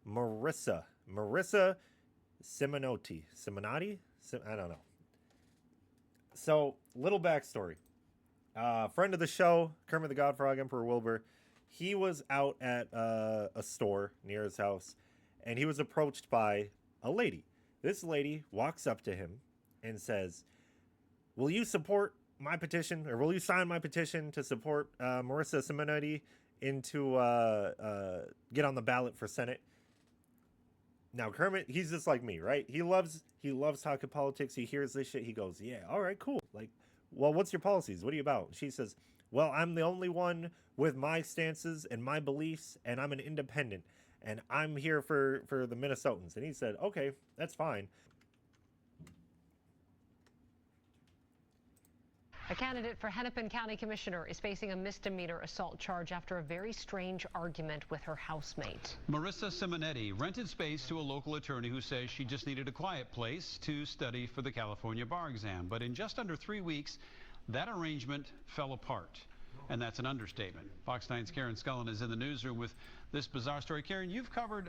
Marisa Simonetti. I don't know. So, little backstory. Friend of the show, Kermit the Godfrog, Emperor Wilbur. He was out at a store near his house, and he was approached by a lady. This lady walks up to him and says, "Will you support my petition, or will you sign my petition to support Marisa Simonetti into get on the ballot for Senate?" Now Kermit, he's just like me, right? He loves talking politics. He hears this shit. He goes, "Yeah, all right, cool. Like, well, what's your policies? What are you about?" She says, "Well, I'm the only one with my stances and my beliefs, and I'm an independent, and I'm here for the Minnesotans." And he said, "Okay, that's fine." A candidate for Hennepin County Commissioner is facing a misdemeanor assault charge after a very strange argument with her housemate. Marisa Simonetti rented space to a local attorney who says she just needed a quiet place to study for the California bar exam. But in just under 3 weeks, that arrangement fell apart. And that's an understatement. Fox 9's Karen Scullin is in the newsroom with this bizarre story. Karen, you've covered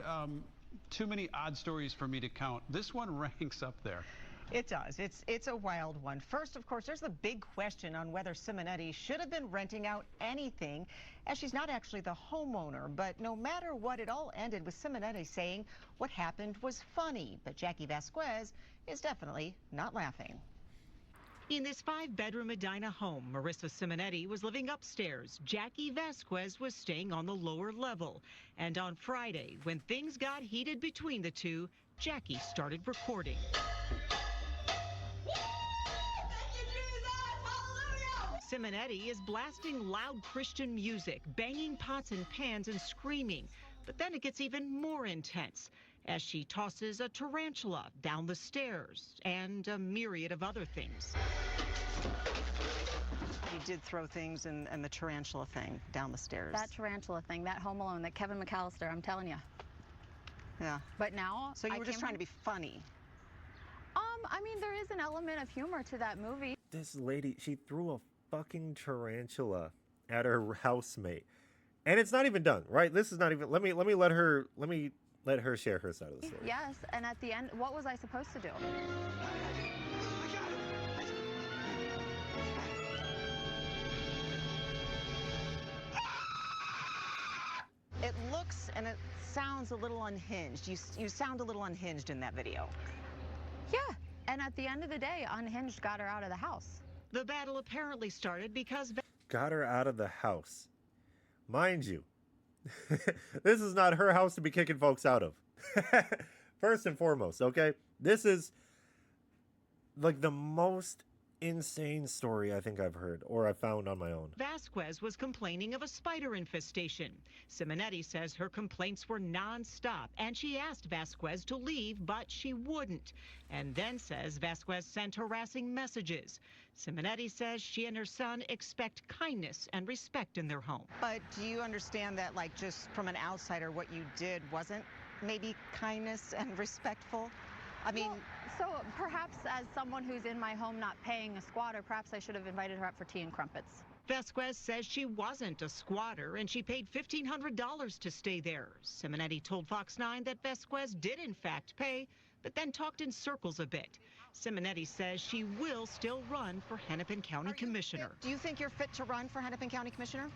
too many odd stories for me to count. This one ranks up there. It does. It's a wild one. First, of course, there's the big question on whether Simonetti should have been renting out anything, as she's not actually the homeowner. But no matter what, it all ended with Simonetti saying what happened was funny. But Jackie Vasquez is definitely not laughing. In this 5-bedroom Medina home, Marisa Simonetti was living upstairs. Jackie Vasquez was staying on the lower level. And on Friday, when things got heated between the two, Jackie started recording. Simonetti is blasting loud Christian music, banging pots and pans and screaming. But then it gets even more intense as she tosses a tarantula down the stairs and a myriad of other things. You did throw things and the tarantula thing down the stairs. That tarantula thing, that Home Alone, that Kevin McAllister, I'm telling you. Yeah. But now, so you were just trying to be funny. I mean, there is an element of humor to that movie. This lady, she threw a fucking tarantula at her housemate, and it's not even done, right? This is not even. Let me let her share her side of the story. Yes, and at the end, what was I supposed to do? It looks and it sounds a little unhinged. You sound a little unhinged in that video. Yeah, and at the end of the day, Unhinged got her out of the house. The battle apparently started because Got her out of the house. Mind you, this is not her house to be kicking folks out of. First and foremost, okay? This is like the most insane story I think I've heard or I found on my own. Vasquez was complaining of a spider infestation. Simonetti says her complaints were nonstop, and she asked Vasquez to leave, but she wouldn't. And then says Vasquez sent harassing messages. Simonetti says she and her son expect kindness and respect in their home. But do you understand that, like, just from an outsider, what you did wasn't maybe kindness and respectful? I mean, so perhaps as someone who's in my home not paying a squatter, perhaps I should have invited her up for tea and crumpets. Vasquez says she wasn't a squatter and she paid $1,500 to stay there. Simonetti told Fox 9 that Vasquez did in fact pay, but then talked in circles a bit. Simonetti says she will still run for Hennepin County Commissioner. Do you think you're fit to run for Hennepin County Commissioner?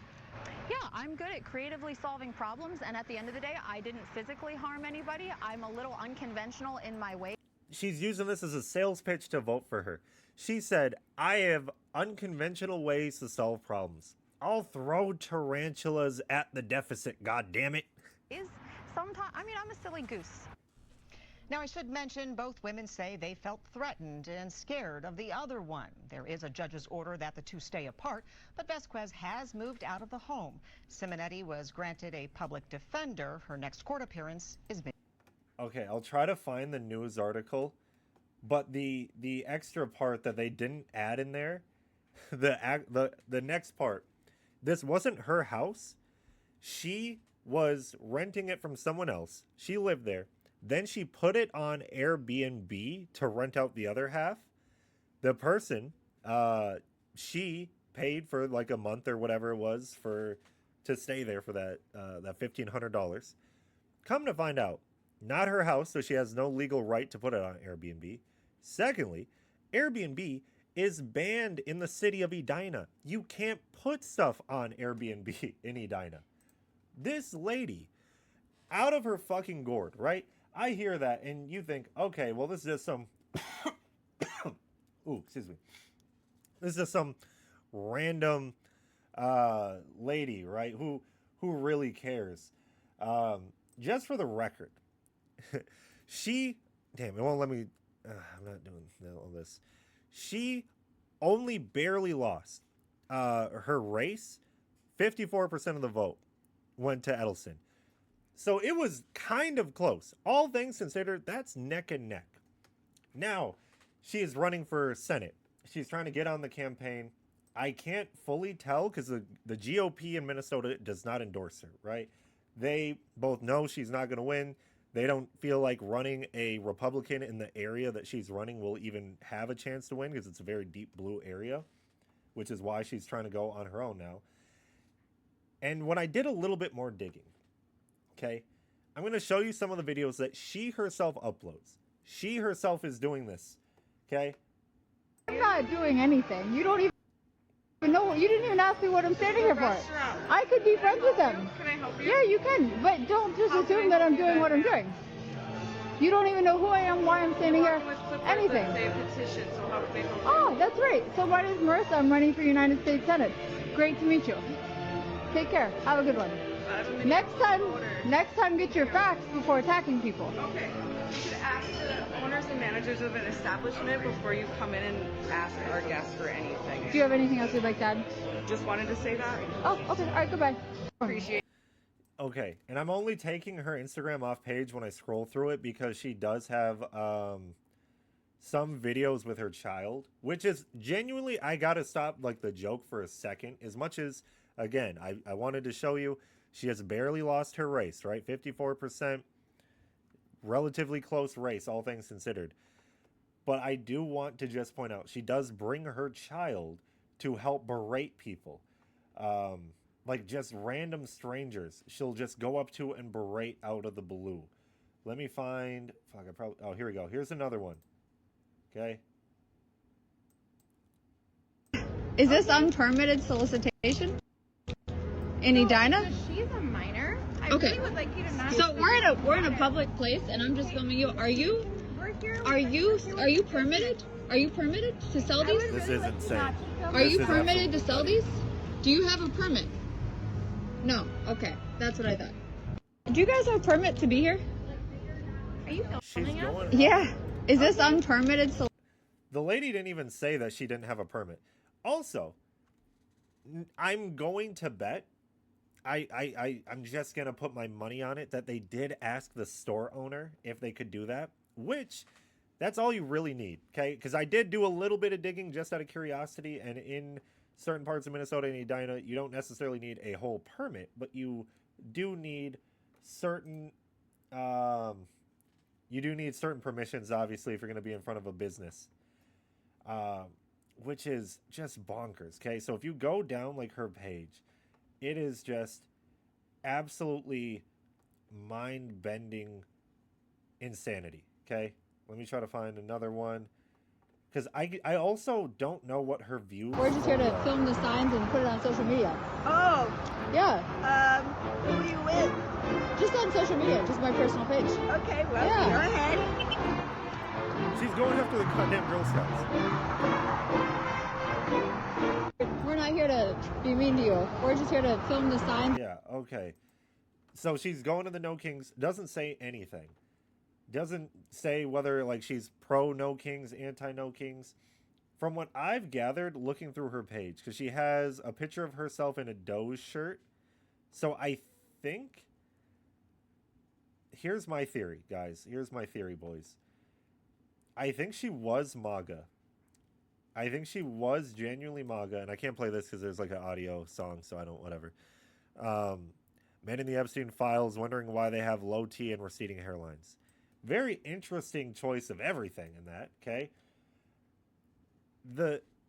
Yeah, I'm good at creatively solving problems, and at the end of the day, I didn't physically harm anybody. I'm a little unconventional in my way. She's using this as a sales pitch to vote for her. She said, "I have unconventional ways to solve problems. I'll throw tarantulas at the deficit, God damn it." Sometimes, I mean, I'm a silly goose. Now, I should mention both women say they felt threatened and scared of the other one. There is a judge's order that the two stay apart, but Vasquez has moved out of the home. Simonetti was granted a public defender. Her next court appearance is May. Okay, I'll try to find the news article, but the extra part that they didn't add in there, the next part, this wasn't her house. She was renting it from someone else. She lived there. Then she put it on Airbnb to rent out the other half. The person, she paid for like a month or whatever it was to stay there for that $1,500. Come to find out, not her house, so she has no legal right to put it on Airbnb. Secondly, Airbnb is banned in the city of Edina. You can't put stuff on Airbnb in Edina. This lady, out of her fucking gourd, right? I hear that and you think, okay, well, this is just some. Ooh, excuse me. This is just some random lady, right? Who really cares? Just for the record, she, damn, it won't let me. I'm not doing all this. She only barely lost her race. 54% of the vote went to Edelson. So it was kind of close. All things considered, that's neck and neck. Now, she is running for Senate. She's trying to get on the campaign. I can't fully tell because the GOP in Minnesota does not endorse her, right? They both know she's not going to win. They don't feel like running a Republican in the area that she's running will even have a chance to win because it's a very deep blue area, which is why she's trying to go on her own now. And when I did a little bit more digging, okay, I'm going to show you some of the videos that she herself uploads. She herself is doing this, okay? I'm not doing anything. You don't even know. You didn't even ask me what I'm standing here for. I could be friends with them. Can I help you? Yeah, you can. But don't just assume that I'm doing what I'm doing. You don't even know who I am, why I'm standing here, anything. Petition, so how can I help you? Oh, that's right. So my name is Marisa. I'm running for United States Senate. Great to meet you. Take care. Have a good one. Next time, get your facts before attacking people. Okay. You should ask the owners and managers of an establishment before you come in and ask our guests for anything. Do you have anything else you'd like to add? Just wanted to say that. Oh, okay. All right, goodbye. Appreciate. Okay, and I'm only taking her Instagram off page when I scroll through it because she does have some videos with her child, which is genuinely, I gotta stop like the joke for a second. As much as, again, I wanted to show you, she has barely lost her race, right? 54%, relatively close race, all things considered. But I do want to just point out, she does bring her child to help berate people. Like just random strangers, she'll just go up to and berate out of the blue. Let me find, fuck, I probably, oh, here we go. Here's another one. Okay. Is this unpermitted solicitation? In Edina? She's a minor. I Okay. really would like you to not. So we're in a public place, and I'm just filming you. Are you permitted? Are you permitted to sell these? This is insane. Are you permitted to sell these? Do you have a permit? No. Okay, that's what I thought. Do you guys have a permit to be here? Are you She's filming us? going. Yeah. Is this unpermitted? The lady didn't even say that she didn't have a permit. Also, I'm going to bet, I'm just going to put my money on it that they did ask the store owner if they could do that, which that's all you really need, okay? Because I did do a little bit of digging just out of curiosity, and in certain parts of Minnesota and Edina, you don't necessarily need a whole permit, but you do need certain permissions, obviously, if you're going to be in front of a business, which is just bonkers. Okay, so if you go down like her page, it is just absolutely mind-bending insanity. Okay, let me try to find another one. Because I also don't know what her views We're just here to film the signs and put it on social media. Oh, Yeah, who are you with? just on social media, just my personal page. Okay, well, Yeah. go ahead. She's going after the goddamn Girl Scouts. We're not here to be mean to you. We're just here to film the signs. Yeah, okay. So she's going to the No Kings, doesn't say anything. Doesn't say whether like she's pro No Kings, anti No Kings. From what I've gathered looking through her page, because she has a picture of herself in a Doge shirt. So I think, here's my theory, guys. Here's my theory, boys. I think she was MAGA. I think she was genuinely MAGA, and I can't play this because there's like an audio song, so I don't, whatever. Men in the Epstein files wondering why they have low T and receding hairlines. Very interesting choice of everything in that, okay?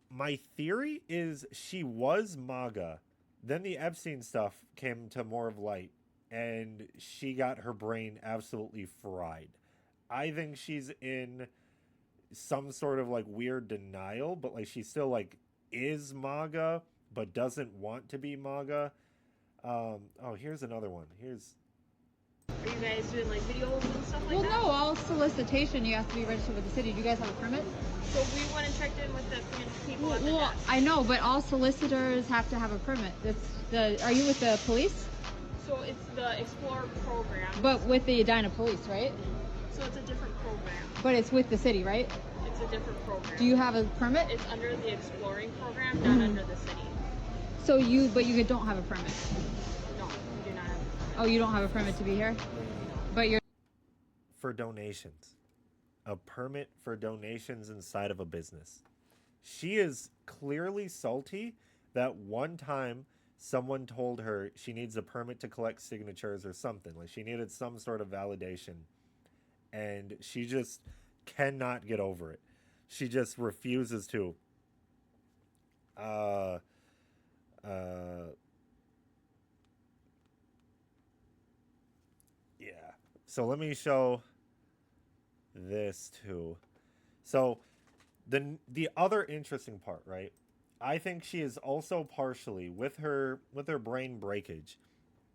My theory is she was MAGA, then the Epstein stuff came to more of light, and she got her brain absolutely fried. I think she's in some sort of like weird denial, but like she still like is MAGA, but doesn't want to be MAGA. Oh, here's another one. Here's. Are you guys doing like videos and stuff like Well, that? no, all solicitation you have to be registered with the city. Do you guys have a permit? So we went and checked in with the people at the Well, desk. I know, but all solicitors have to have a permit. Are you with the police? So it's the Explore program. But with the Edina police, right? So it's a different program. But it's with the city, right? It's a different program. Do you have a permit? It's under the Exploring program, not under the city. So but you don't have a permit. No, we do not have. Oh, you don't have a permit to be here? But you're For donations. A permit for donations inside of a business. She is clearly salty that one time someone told her she needs a permit to collect signatures or something. Like she needed some sort of validation. And she just cannot get over it. She just refuses to. Yeah. So let me show this too. So the other interesting part, right? I think she is also partially with her brain breakage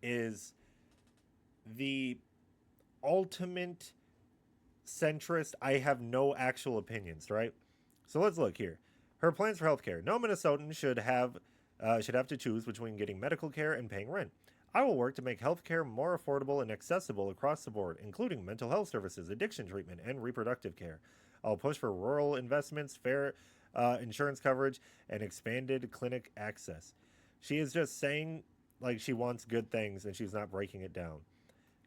is the ultimate centrist. I have no actual opinions, right? So let's look here. Her plans for healthcare. No Minnesotan should have to choose between getting medical care and paying rent. I will work to make healthcare more affordable and accessible across the board, including mental health services, addiction treatment, and reproductive care. I'll push for rural investments, fair insurance coverage, and expanded clinic access. She is just saying like she wants good things and she's not breaking it down.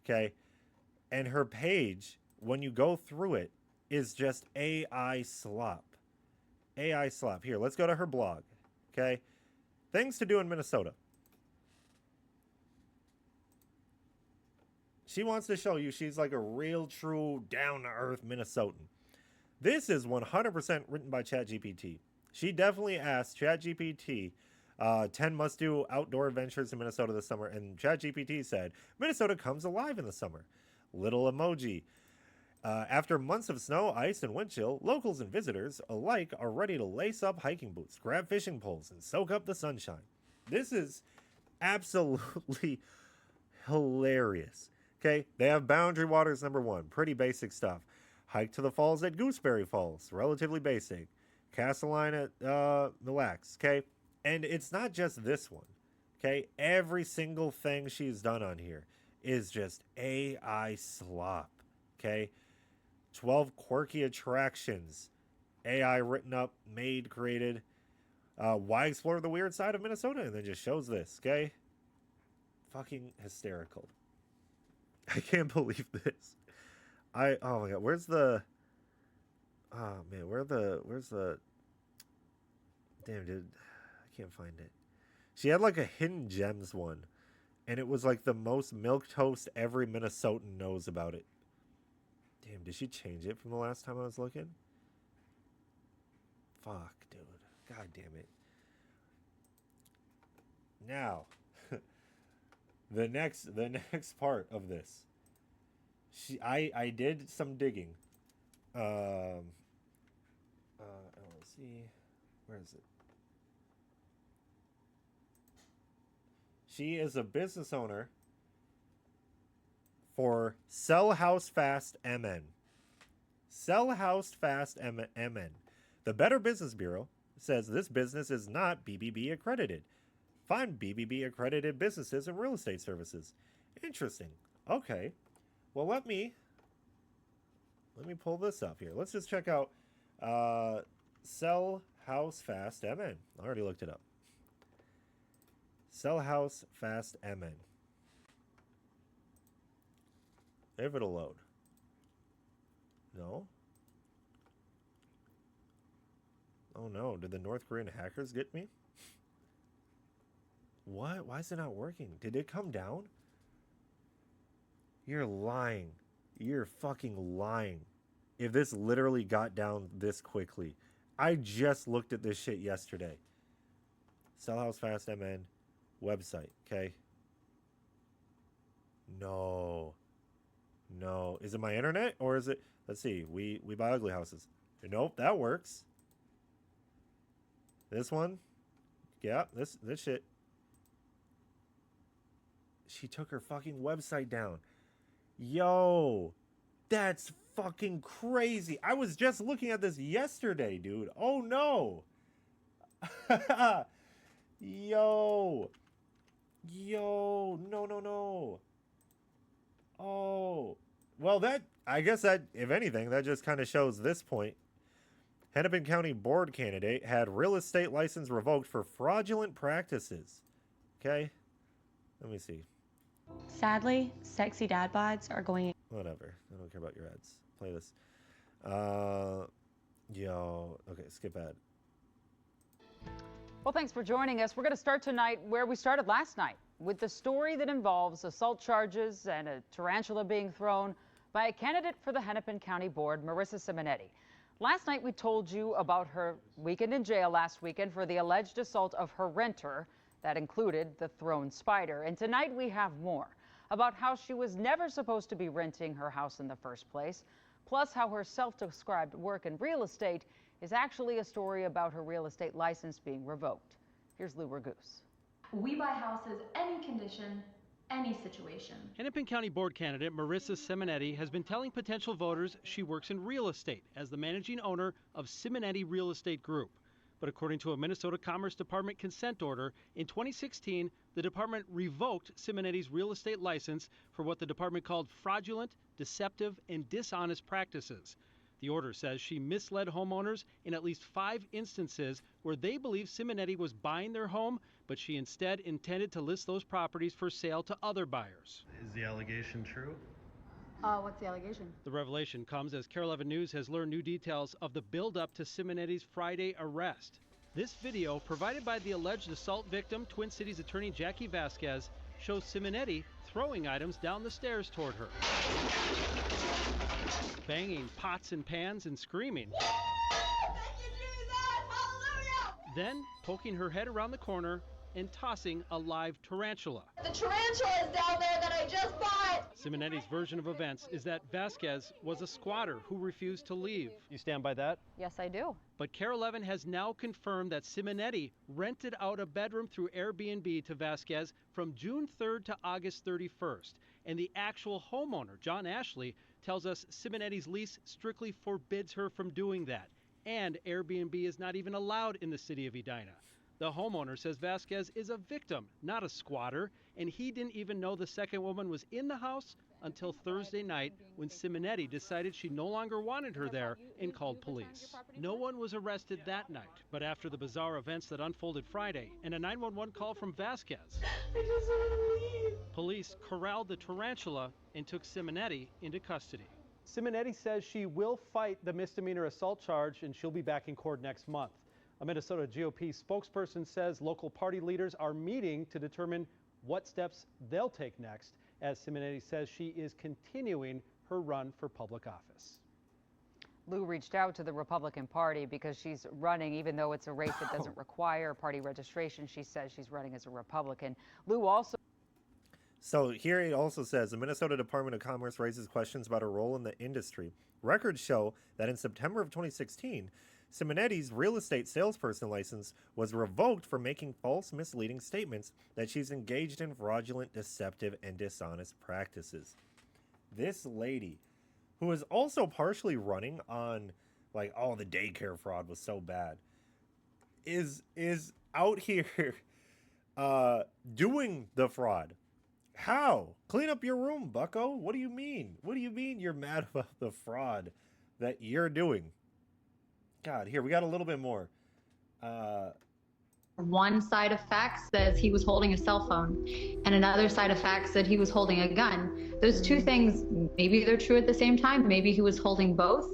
Okay? And her page, when you go through it, is just AI slop. AI slop. Here, let's go to her blog. Okay? Things to do in Minnesota. She wants to show you she's like a real, true, down-to-earth Minnesotan. This is 100% written by ChatGPT. She definitely asked ChatGPT 10 must-do outdoor adventures in Minnesota this summer, and ChatGPT said, Minnesota comes alive in the summer. Little emoji. After months of snow, ice, and wind chill, locals and visitors alike are ready to lace up hiking boots, grab fishing poles, and soak up the sunshine. This is absolutely hilarious. Okay, they have Boundary Waters #1, pretty basic stuff. Hike to the falls at Gooseberry Falls, relatively basic. Castelline at Mille Lacs, okay? And it's not just this one, okay? Every single thing she's done on here is just AI slop, okay? 12 quirky attractions, AI written up, made, created. Why explore the weird side of Minnesota? And then just shows this, okay? Fucking hysterical. I can't believe this. Oh my god, where's the damn dude, I can't find it. She had like a hidden gems one, and it was like the most milquetoast every Minnesotan knows about it. Damn, did she change it from the last time I was looking? Fuck, dude. God damn it. Now, the next part of this. I did some digging. Let's see. Where is it? She is a business owner for Sell House Fast MN. Sell House Fast MN. The Better Business Bureau says this business is not BBB accredited. Find BBB accredited businesses and real estate services. Interesting. Okay. Well, let me pull this up here. Let's just check out Sell House Fast MN. I already looked it up. Sell House Fast MN. If it'll load. No? Oh no, did the North Korean hackers get me? What? Why is it not working? Did it come down? You're lying. You're fucking lying. If this literally got down this quickly. I just looked at this shit yesterday. Sell House Fast MN website, okay? No. No. Is it my internet or is it? Let's see. We buy ugly houses. Nope, that works. This one? Yeah, this shit. She took her fucking website down. Yo, that's fucking crazy. I was just looking at this yesterday, dude. Oh no. Yo. No. Oh. Well, I guess that, if anything, that just kind of shows this point. Hennepin County board candidate had real estate license revoked for fraudulent practices. Okay? Let me see. Sadly, sexy dad bods are going... Whatever. I don't care about your ads. Play this. Okay, skip ad. Well, thanks for joining us. We're going to start tonight where we started last night, with the story that involves assault charges and a tarantula being thrown by a candidate for the Hennepin County Board, Marisa Simonetti. Last night, we told you about her weekend in jail last weekend for the alleged assault of her renter. That included the thrown spider. And tonight, we have more about how she was never supposed to be renting her house in the first place, plus how her self-described work in real estate is actually a story about her real estate license being revoked. Here's Lou Ragoose. We buy houses any condition, any situation. Hennepin County Board candidate Marisa Simonetti has been telling potential voters she works in real estate as the managing owner of Simonetti Real Estate Group. But according to a Minnesota Commerce Department consent order, in 2016, the department revoked Simonetti's real estate license for what the department called fraudulent, deceptive, and dishonest practices. The order says she misled homeowners in at least 5 instances where they believe Simonetti was buying their home, but she instead intended to list those properties for sale to other buyers. Is the allegation true? What's the allegation? The revelation comes as KARE 11 News has learned new details of the build-up to Simonetti's Friday arrest. This video, provided by the alleged assault victim, Twin Cities attorney Jackie Vasquez, shows Simonetti throwing items down the stairs toward her, banging pots and pans and screaming. Yeah! Thank you, Jesus! Hallelujah! Then poking her head around the corner and tossing a live tarantula. The tarantula is down there that I just bought! Simonetti's version of events is that Vasquez was a squatter who refused to leave. You stand by that? Yes, I do. But KARE 11 has now confirmed that Simonetti rented out a bedroom through Airbnb to Vasquez from June 3rd to August 31st. And the actual homeowner, John Ashley, tells us Simonetti's lease strictly forbids her from doing that. And Airbnb is not even allowed in the city of Edina. The homeowner says Vasquez is a victim, not a squatter, and he didn't even know the second woman was in the house until Thursday night when Simonetti decided she no longer wanted her there and called police. No one was arrested that night, but after the bizarre events that unfolded Friday and a 911 call from Vasquez, I just want to leave. police corralled the tarantula and took Simonetti into custody. Simonetti says she will fight the misdemeanor assault charge and she'll be back in court next month. A Minnesota GOP spokesperson says local party leaders are meeting to determine what steps they'll take next, as Simonetti says she is continuing her run for public office. Lou reached out to the Republican Party because she's running, even though it's a race that doesn't require party registration. She says she's running as a Republican. Lou also... So here it also says the Minnesota Department of Commerce raises questions about her role in the industry. Records show that in September of 2016, Simonetti's real estate salesperson license was revoked for making false, misleading statements that she's engaged in fraudulent, deceptive, and dishonest practices. This lady, who is also partially running on, like, oh, the daycare fraud was so bad, is out here doing the fraud. How? Clean up your room, bucko. What do you mean? What do you mean you're mad about the fraud that you're doing? God, here, we got a little bit more. One side of facts says he was holding a cell phone, and another side of facts said he was holding a gun. Those two things, maybe they're true at the same time. Maybe he was holding both.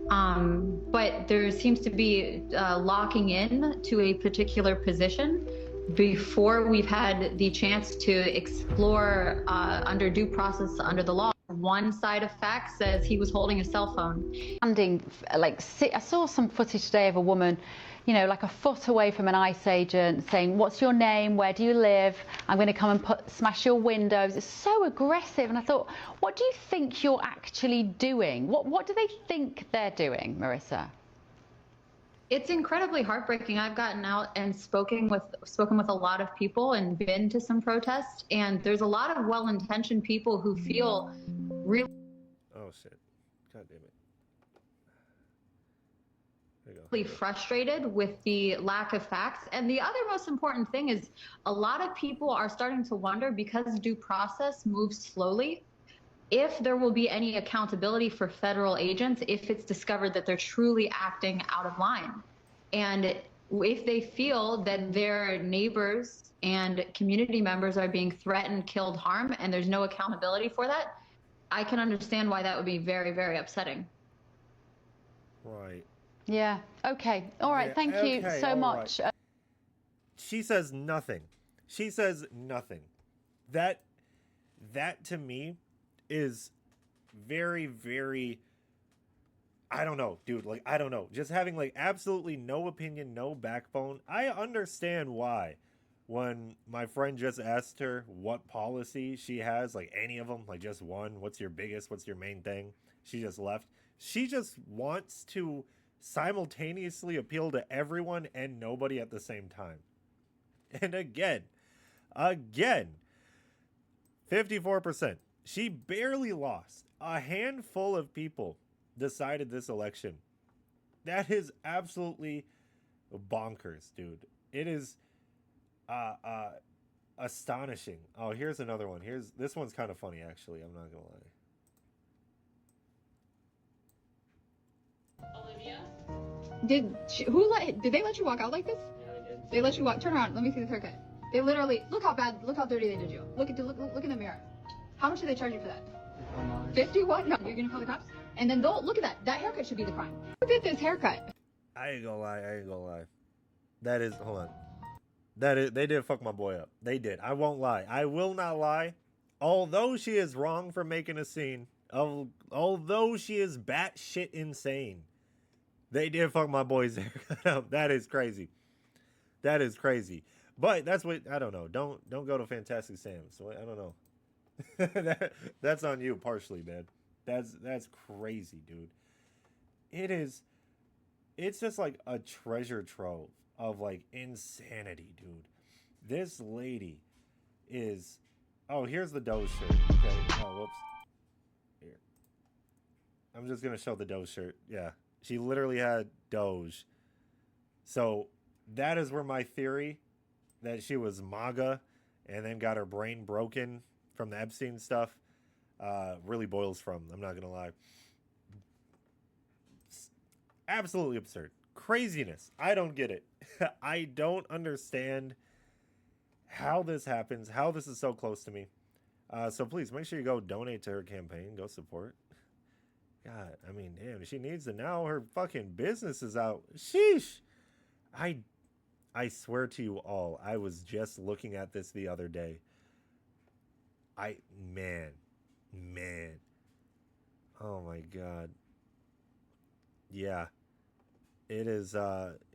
But there seems to be locking in to a particular position before we've had the chance to explore under due process under the law. one side of facts says he was holding a cell phone. I saw some footage today of a woman, you know, like a foot away from an ICE agent saying, "What's your name? Where do you live? I'm going to come and smash your windows." It's so aggressive. And I thought, what do you think you're actually doing? What do they think they're doing, Marisa? It's incredibly heartbreaking. I've gotten out and spoken with a lot of people and been to some protests, and there's a lot of well-intentioned people who feel really shit. God damn it. There you go. really frustrated with the lack of facts. And the other most important thing is a lot of people are starting to wonder, because due process moves slowly, if there will be any accountability for federal agents if it's discovered that they're truly acting out of line. And if they feel that their neighbors and community members are being threatened, killed, harmed, and there's no accountability for that, I can understand why that would be very, very upsetting. Right. Yeah. Okay. All right. Yeah, Thank you okay, so all much. right. She says nothing. She says nothing. That to me is very, very, I don't know, dude. Like, I don't know. Just having like absolutely no opinion, no backbone. I understand why when my friend just asked her what policy she has, like any of them, like just one, what's your main thing? She just left. She just wants to simultaneously appeal to everyone and nobody at the same time. And again, 54%. She barely lost. A handful of people decided this election. That is absolutely bonkers, dude. It is astonishing. Oh, here's another one. This one's kind of funny, actually. I'm not gonna lie. Olivia? Did they let you walk out like this? Yeah, they did. They let you walk. Turn around. Let me see this haircut. They literally look how dirty they did you. Look in the mirror. How much did they charge you for that? 51? No, you're gonna call the cops. And then they'll look at that. That haircut should be the crime. Look at this haircut. I ain't gonna lie. That is, hold on. They did fuck my boy up. They did. I won't lie. I will not lie. Although she is wrong for making a scene, although she is batshit insane, they did fuck my boy's haircut up. That is crazy. But that's what, I don't know. Don't go to Fantastic Sam's. So I don't know. That's on you partially, man. That's crazy, dude. It's just like a treasure trove of like insanity, dude. This lady is, oh, here's the Doge shirt. Okay. Oh, whoops. Here. I'm just gonna show the Doge shirt. Yeah. She literally had Doge. So that is where my theory that she was MAGA and then got her brain broken from the Epstein stuff really boils from. I'm not gonna lie. Absolutely absurd. Craziness. I don't get it. I don't understand how this happens, how this is so close to me. So please make sure you go donate to her campaign. Go support. God, I mean, damn, she needs it now. Her fucking business is out. Sheesh. I swear to you all, I was just looking at this the other day. Man. Oh my God. Yeah. It is,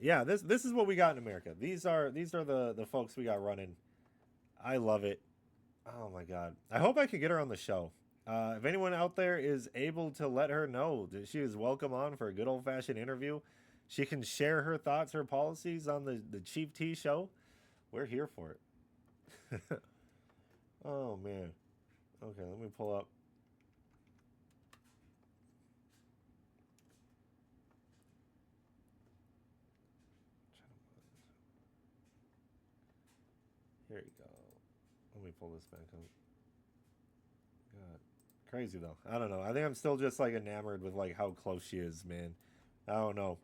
yeah, this is what we got in America. These are the folks we got running. I love it. Oh my God. I hope I could get her on the show. If anyone out there is able to let her know that she is welcome on for a good old-fashioned interview, she can share her thoughts, her policies on the Chief T show. We're here for it. Oh, man. Okay, let me pull up. Here you go. Let me pull this back up. God. Crazy, though. I don't know. I think I'm still just, like, enamored with, like, how close she is, man. I don't know.